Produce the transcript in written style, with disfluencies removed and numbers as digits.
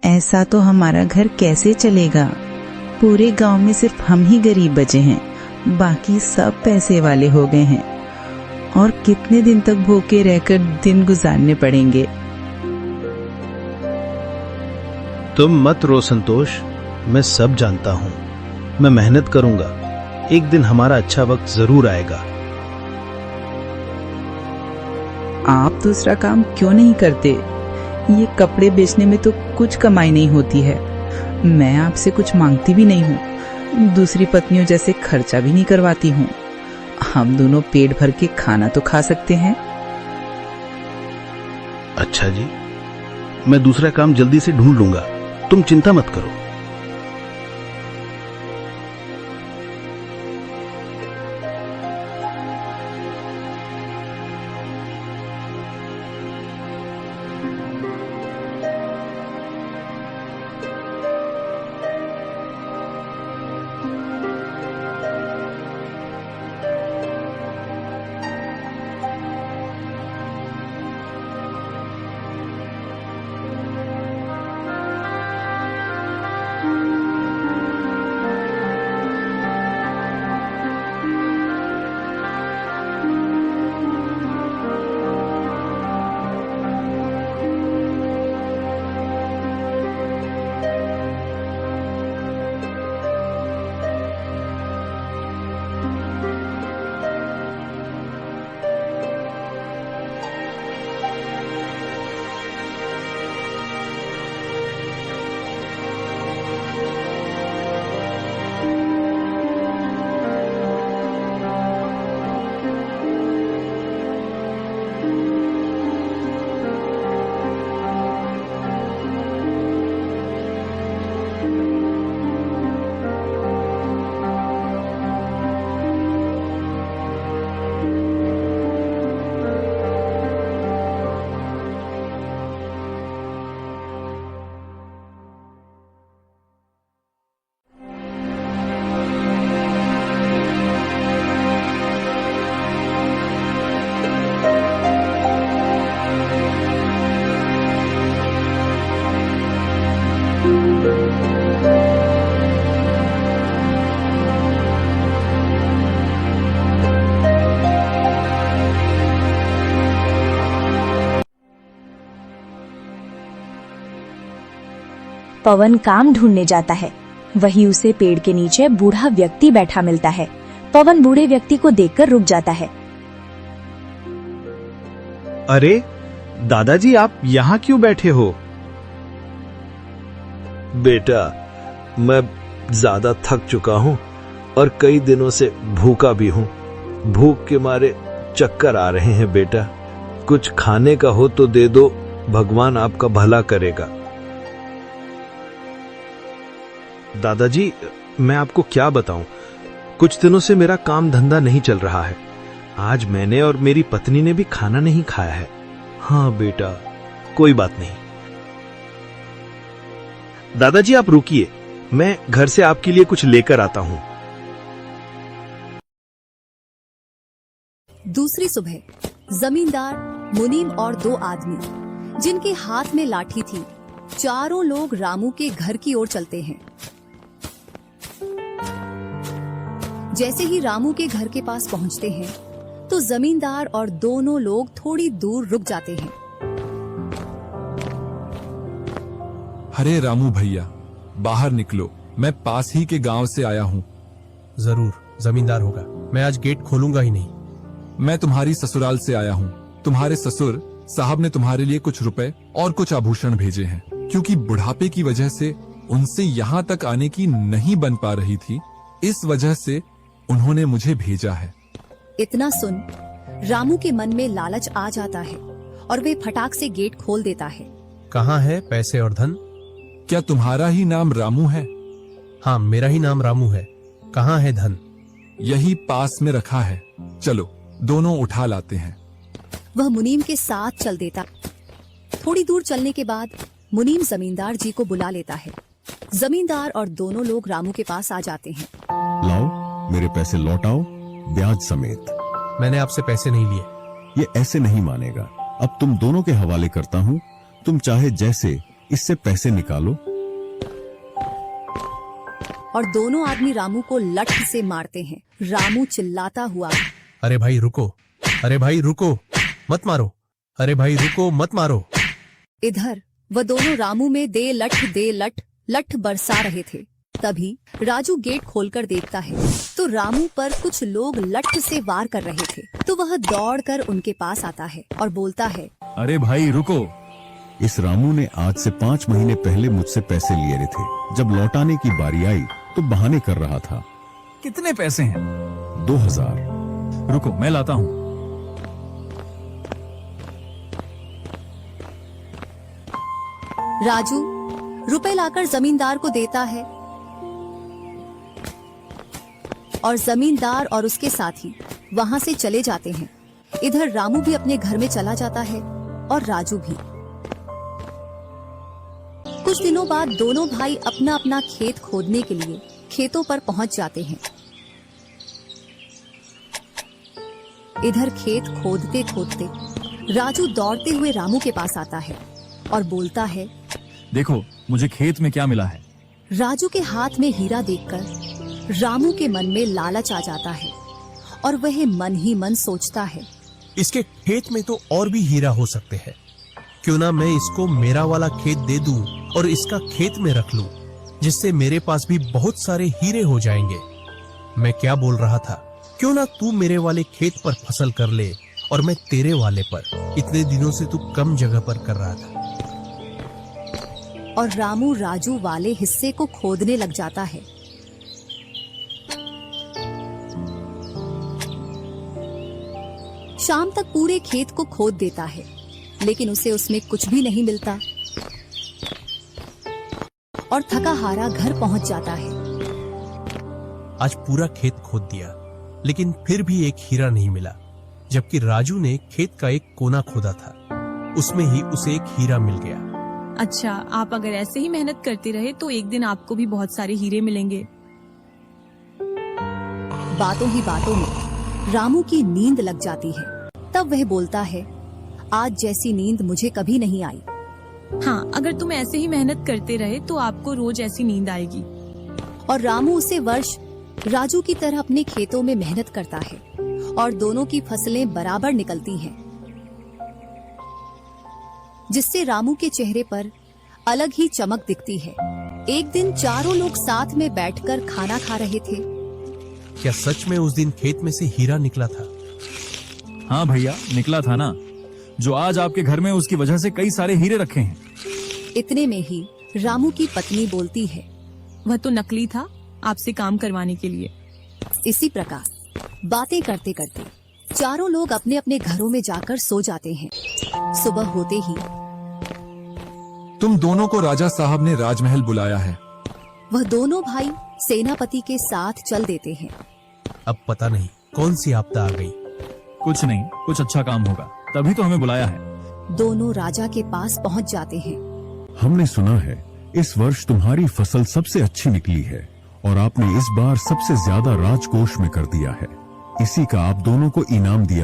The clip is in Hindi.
ऐसा तो हमारा घर कैसे चलेगा? पूरे गांव में सिर्फ हम ही गरीब बचे हैं, बाकी सब पैसे वाले हो गए हैं। और कितने दिन तक भूखे रहकर दिन गुजारने पड़ेंगे। तुम मत रो संतोष, मैं सब जानता हूँ। मैं मेहनत करूंगा, एक दिन हमारा अच्छा वक्त जरूर आएगा। आप दूसरा काम क्यों नहीं करते? ये कपड़े बेचने में तो कुछ कमाई नहीं होती है। मैं आपसे कुछ मांगती भी नहीं हूँ, दूसरी पत्नियों जैसे खर्चा भी नहीं करवाती हूँ। हम दोनों पेट भर के खाना तो खा सकते हैं। अच्छा जी, मैं दूसरा काम जल्दी से ढूंढ लूंगा, तुम चिंता मत करो। पवन काम ढूंढने जाता है। वहीं उसे पेड़ के नीचे बूढ़ा व्यक्ति बैठा मिलता है। पवन बूढ़े व्यक्ति को देखकर रुक जाता है। अरे दादाजी, आप यहाँ क्यों बैठे हो? बेटा, मैं ज्यादा थक चुका हूँ और कई दिनों से भूखा भी हूँ। भूख के मारे चक्कर आ रहे हैं बेटा। कुछ खाने का हो तो दे दो, भगवान आपका भला करेगा। दादाजी, मैं आपको क्या बताऊं, कुछ दिनों से मेरा काम धंधा नहीं चल रहा है। आज मैंने और मेरी पत्नी ने भी खाना नहीं खाया है। हाँ बेटा, कोई बात नहीं। दादाजी आप रुकिए, मैं घर से आपके लिए कुछ लेकर आता हूं। दूसरी सुबह जमींदार, मुनीम और दो आदमी जिनके हाथ में लाठी थी, चारों लोग रामू के घर की ओर चलते हैं। जैसे ही रामू के घर के पास पहुंचते हैं तो जमींदार और दोनों लोग थोड़ी दूर रुक जाते हैं। अरे रामू भैया, बाहर निकलो, मैं पास ही के गांव से आया हूँ। जरूर, जमींदार होगा। मैं आज गेट खोलूंगा ही नहीं। मैं तुम्हारी ससुराल से आया हूँ। तुम्हारे ससुर साहब ने तुम्हारे लिए कुछ रुपए और कुछ आभूषण भेजे हैं, क्योंकि बुढ़ापे की वजह से उनसे यहाँ तक आने की नहीं बन पा रही थी। इस वजह से उन्होंने मुझे भेजा है। इतना सुन रामू के मन में लालच आ जाता है और वे फटाक से गेट खोल देता है। कहाँ है पैसे और धन? क्या तुम्हारा ही नाम रामू है? हाँ, मेरा ही नाम रामू है। कहाँ है धन? यही पास में रखा है, चलो दोनों उठा लाते हैं। वह मुनीम के साथ चल देता। थोड़ी दूर चलने के बाद मुनीम जमींदार जी को बुला लेता है। जमींदार और दोनों लोग रामू के पास आ जाते हैं। लाओ, मेरे पैसे लौटाओ, ब्याज समेत। मैंने आपसे पैसे नहीं लिए। ये ऐसे नहीं मानेगा। अब तुम दोनों के हवाले करता हूँ, तुम चाहे जैसे इससे पैसे निकालो। और दोनों आदमी रामू को लठ से मारते हैं। रामू चिल्लाता हुआ, अरे भाई रुको, अरे भाई रुको, मत मारो, अरे भाई रुको, मत मारो। इधर वह दोनों रामू में दे लठ बरसा रहे थे। तभी राजू गेट खोलकर देखता है तो रामू पर कुछ लोग लठ से वार कर रहे थे। तो वह दौड़कर उनके पास आता है और बोलता है, अरे भाई रुको, इस रामू ने आज से 5 महीने पहले मुझसे पैसे लिए थे। जब लौटाने की बारी आई तो बहाने कर रहा था। कितने पैसे हैं? 2000। रुको मैं लाता हूँ। राजू रुपए लाकर जमींदार को देता है और जमींदार और उसके साथी वहां से चले जाते हैं। इधर रामू भी अपने घर में चला जाता है और राजू भी। कुछ दिनों बाद दोनं भाई अपना अपना खेत खोदने के लिए खेतों पर पहुंच जाते हैं। इधर खेत खोदते खोदते राजू दौड़ते हुए रामू के पास आता है और बोलता है, देखो मुझे खेत में क्या मिला है। राजू के हाथ में हीरा देखकर रामू के मन में लालच आ जाता है और वह मन ही मन सोचता है, इसके खेत में तो और भी हीरा हो सकते हैं। क्यों ना मैं इसको मेरा वाला खेत दे दूं और इसका खेत में रख लूं, जिससे मेरे पास भी बहुत सारे हीरे हो जाएंगे। मैं क्या बोल रहा था, क्यों ना तू मेरे वाले खेत पर फसल कर ले और मैं तेरे वाले पर। इतने दिनों से तू कम जगह पर कर रहा था। और रामू राजू वाले हिस्से को खोदने लग जाता है। शाम तक पूरे खेत को खोद देता है, लेकिन उसे उसमें कुछ भी नहीं मिलता और थका हारा घर पहुंच जाता है। आज पूरा खेत खोद दिया, लेकिन फिर भी एक हीरा नहीं मिला, जबकि राजू ने खेत का एक कोना खोदा था, उसमें ही उसे एक हीरा मिल गया। अच्छा, आप अगर ऐसे ही मेहनत करते रहे तो एक दिन आपको भी बहुत सारे हीरे मिलेंगे। बातों ही बातों में रामू की नींद लग जाती है। तब वह बोलता है, आज जैसी नींद मुझे कभी नहीं आई। हाँ, अगर तुम ऐसे ही मेहनत करते रहे तो आपको रोज ऐसी नींद आएगी। और रामू उसे वर्ष राजू की तरह अपने खेतों में मेहनत करता है और दोनों की फसलें बराबर निकलती हैं, जिससे रामू के चेहरे पर अलग ही चमक दिखती है। एक दिन चारों लोग साथ में बैठकर खाना खा रहे थे। क्या सच में उस दिन खेत में से हीरा निकला था? हाँ भैया, निकला था ना। जो आज आपके घर में, उसकी वजह से कई सारे हीरे रखे हैं। इतने में ही रामू की पत्नी बोलती है, वह तो नकली था, आपसे काम करवाने के लिए। इसी प्रकार बातें करते करते चारों लोग अपने अपने घरों में जाकर सो जाते हैं। सुबह होते ही तुम दोनों को राजा साहब ने राजमहल बुलाया है। वह दोनों भाई सेनापति के साथ चल देते हैं। अब पता नहीं कौन सी आपदा आ गई। कुछ नहीं, कुछ अच्छा काम होगा, तभी तो हमें बुलाया है। दोनों राजा के पास पहुंच जाते हैं। हमने सुना है इस वर्ष तुम्हारी फसल सबसे अच्छी निकली है और आपने इस बार सबसे ज्यादा राजकोष में कर दिया है। इसी का आप दोनों को इनाम दिया